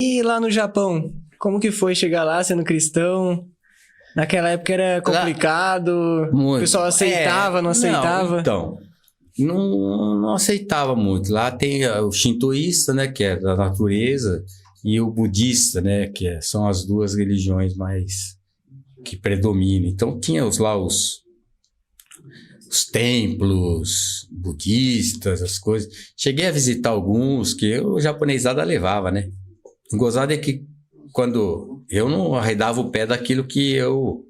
E lá no Japão, como que foi chegar lá sendo cristão? Naquela época era complicado, muito. O pessoal aceitava, não aceitava? Não, então, não aceitava muito. Lá tem o shintoísta, né, que é da natureza, e o budista, né, que são as duas religiões mais que predominam. Então tinha os templos budistas, as coisas. Cheguei a visitar alguns que o japonesada levava, né? O gozado é que quando eu não arredava o pé daquilo que eu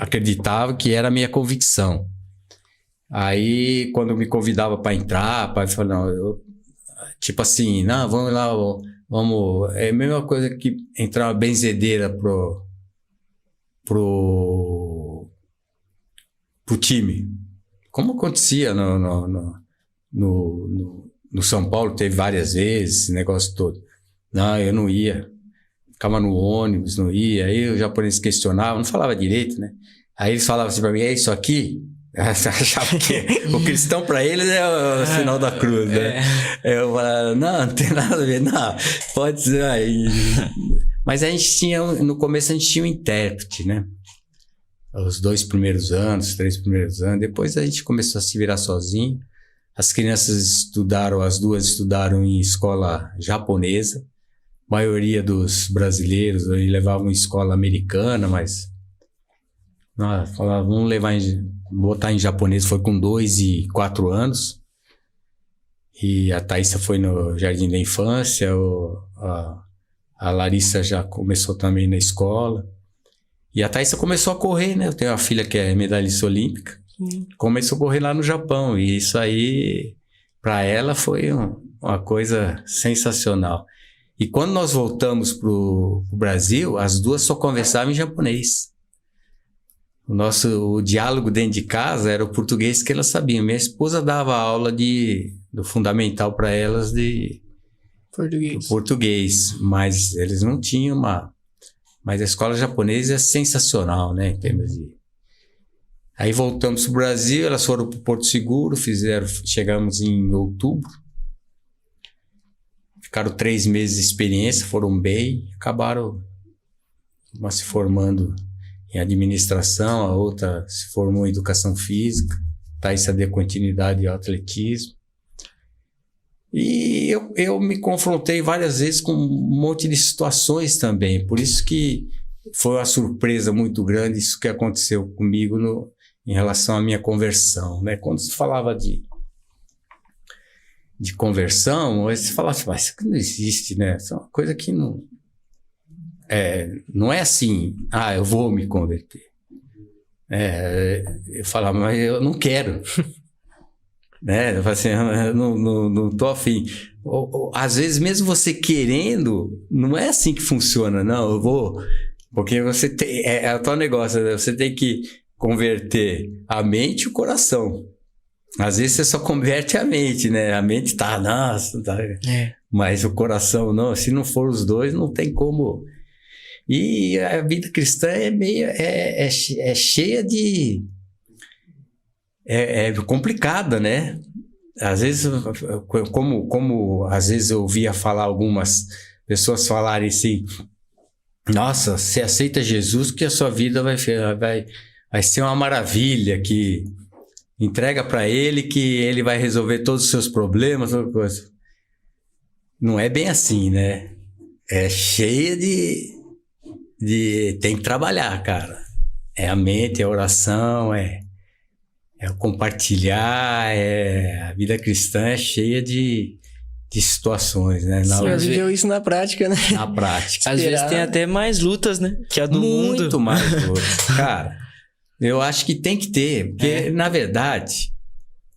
acreditava que era a minha convicção. Aí, quando me convidava para entrar, pai falou, não, tipo assim, não, vamos lá, vamos. É a mesma coisa que entrar uma benzedeira pro time. Como acontecia no São Paulo, teve várias vezes esse negócio todo. Não, eu não ia. Ficava no ônibus, não ia. Aí o japonês questionava, não falava direito, né? Aí eles falavam assim pra mim, é isso aqui? Achava que o cristão pra eles é o sinal da cruz, né? Eu falava, não tem nada a ver, não, pode ser. Aí. Mas a gente tinha, no começo a gente tinha um intérprete, né? Os 2 primeiros anos, 3 primeiros anos, depois a gente começou a se virar sozinho. As crianças estudaram, as duas estudaram em escola japonesa. A maioria dos brasileiros levavam em escola americana, mas falavam, vamos botar em japonês, foi com 2 e 4 anos. E a Thaísa foi no Jardim da Infância, a Larissa já começou também na escola. E a Thaísa começou a correr, né? Eu tenho uma filha que é medalhista olímpica. Começou a correr lá no Japão, e isso aí, para ela, foi uma coisa sensacional. E quando nós voltamos pro Brasil, as duas só conversavam em japonês. O diálogo dentro de casa era o português que elas sabiam. Minha esposa dava aula do fundamental para elas de português, mas eles não tinham Mas a escola japonesa é sensacional, né? Em termos de... Aí voltamos para o Brasil, elas foram para o Porto Seguro, chegamos em outubro, ficaram 3 meses de experiência, foram bem, acabaram uma se formando em administração, a outra se formou em educação física, Thaísa deu continuidade ao atletismo. E eu me confrontei várias vezes com um monte de situações também, por isso que foi uma surpresa muito grande isso que aconteceu comigo em relação à minha conversão, né? Quando se falava de conversão, você falava assim, mas isso não existe, né? Isso é uma coisa que não é assim, eu vou me converter. Eu falava, mas eu não quero. Né? Eu falava assim, eu não tô afim. Às vezes, mesmo você querendo, não é assim que funciona, não, eu vou... Porque você tem... É o tal negócio, né? Você tem que converter a mente e o coração. Às vezes você só converte a mente, né? A mente nossa, tá. Mas o coração não. Se não for os dois, não tem como. E a vida cristã é cheia de... É complicada, né? Às vezes, como às vezes eu ouvia falar algumas pessoas falarem assim, nossa, você aceita Jesus que a sua vida vai ser uma maravilha, que entrega para ele que ele vai resolver todos os seus problemas, toda coisa. Não é bem assim, né? É cheia tem que trabalhar, cara. É a mente, é a oração, é o compartilhar, a vida cristã é cheia de situações, né? Você viveu isso na prática, né? Na prática. Às vezes tem até mais lutas, né? Que a do mundo. Muito mais lutas. Cara, eu acho que tem que ter, porque, na verdade,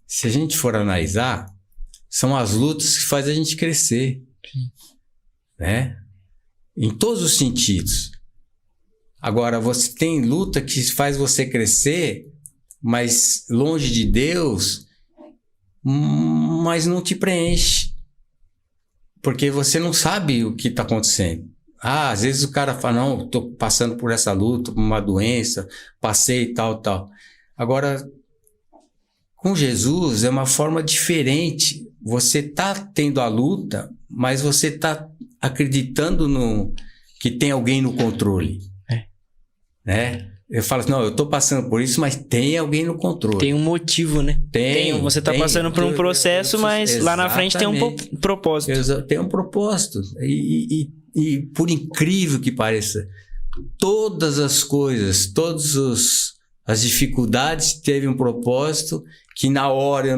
se a gente for analisar, são as lutas que fazem a gente crescer. Né? Em todos os sentidos. Agora, você tem luta que faz você crescer, mas longe de Deus, mas não te preenche. Porque você não sabe o que está acontecendo. Às vezes o cara fala, não, estou passando por essa luta, por uma doença, passei tal. Agora, Com Jesus é uma forma diferente. Você tá tendo a luta, mas você tá acreditando que tem alguém no controle. Né? Eu falo assim, não, eu tô passando por isso, mas tem alguém no controle. Tem um motivo, né? Você tá passando por um processo, mas lá na frente tem um propósito. Tem um propósito. E por incrível que pareça, todas as coisas, as dificuldades teve um propósito que na hora eu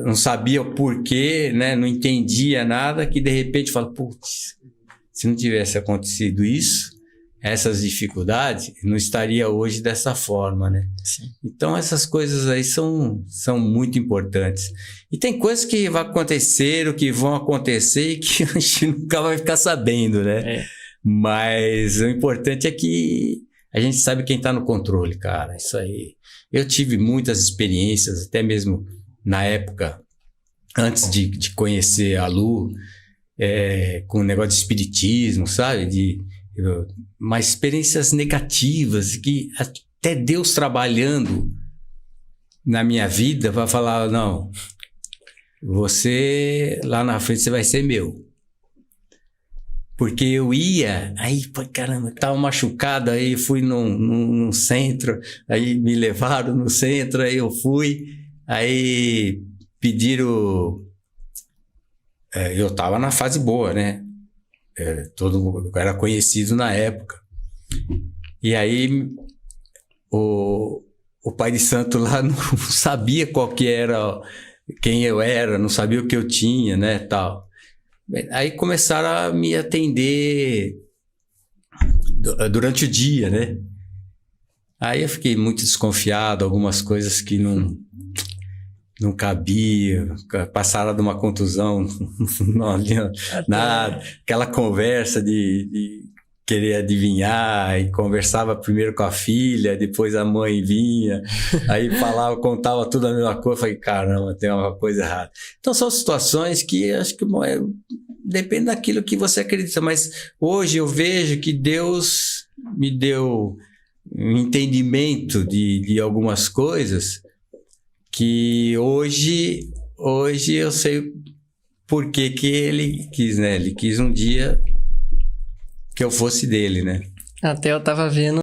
não sabia o porquê, né? Não entendia nada, que de repente fala, putz, se não tivesse acontecido isso, essas dificuldades, não estaria hoje dessa forma, né? Sim. Então essas coisas aí são muito importantes. E tem coisas que vão acontecer, ou que vão acontecer e que a gente nunca vai ficar sabendo, né? Mas o importante é que a gente sabe quem está no controle, cara. Isso aí. Eu tive muitas experiências, até mesmo na época, antes de conhecer a Lu, com o negócio de espiritismo, sabe? Mas experiências negativas, que até Deus trabalhando na minha vida vai falar, não, você lá na frente você vai ser meu. Porque eu ia, aí, caramba, tava machucado, aí fui num centro, aí me levaram no centro, aí eu fui, aí pediram, eu tava na fase boa, né? Todo mundo era conhecido na época. E aí o pai de santo lá não sabia qual que era, quem eu era, não sabia o que eu tinha, né, tal. Aí começaram a me atender durante o dia, né? Aí eu fiquei muito desconfiado, algumas coisas que não cabia, passaram de uma contusão, não havia nada, aquela conversa de querer adivinhar, e conversava primeiro com a filha, depois a mãe vinha, aí contava tudo a mesma coisa, falei, caramba, tem uma coisa errada. Então são situações que acho que depende daquilo que você acredita, mas hoje eu vejo que Deus me deu um entendimento de algumas coisas que hoje eu sei por que ele quis, né? Ele quis um dia que eu fosse dele, né? Até eu tava vendo